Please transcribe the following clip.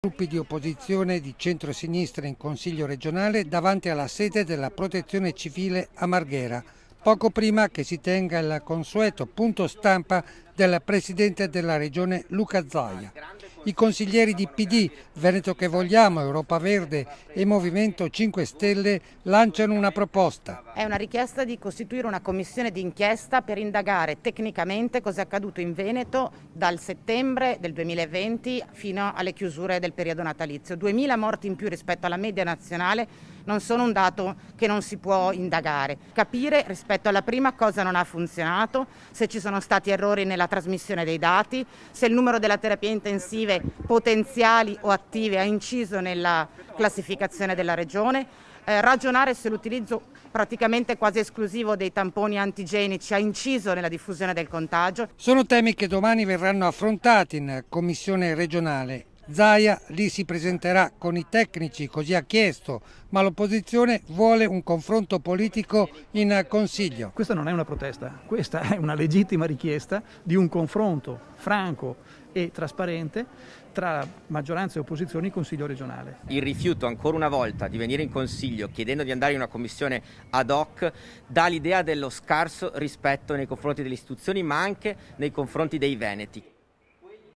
Gruppi di opposizione di centro-sinistra in Consiglio regionale davanti alla sede della Protezione Civile a Marghera, poco prima che si tenga il consueto punto stampa del Presidente della Regione Luca Zaia. I consiglieri di PD, Veneto che Vogliamo, Europa Verde e Movimento 5 Stelle lanciano una proposta. È una richiesta di costituire una commissione d'inchiesta per indagare tecnicamente cosa è accaduto in Veneto dal settembre del 2020 fino alle chiusure del periodo natalizio. 2000 morti in più rispetto alla media nazionale non sono un dato che non si può indagare. Capire rispetto alla prima cosa non ha funzionato, se ci sono stati errori nella trasmissione dei dati, se il numero delle terapie intensive potenziali o attive ha inciso nella classificazione della regione, ragionare se l'utilizzo praticamente quasi esclusivo dei tamponi antigenici ha inciso nella diffusione del contagio. Sono temi che domani verranno affrontati in commissione regionale. Zaia lì si presenterà con i tecnici, così ha chiesto, ma l'opposizione vuole un confronto politico in Consiglio. Questa non è una protesta, questa è una legittima richiesta di un confronto franco e trasparente tra maggioranza e opposizione in Consiglio regionale. Il rifiuto ancora una volta di venire in Consiglio chiedendo di andare in una commissione ad hoc dà l'idea dello scarso rispetto nei confronti delle istituzioni ma anche nei confronti dei veneti.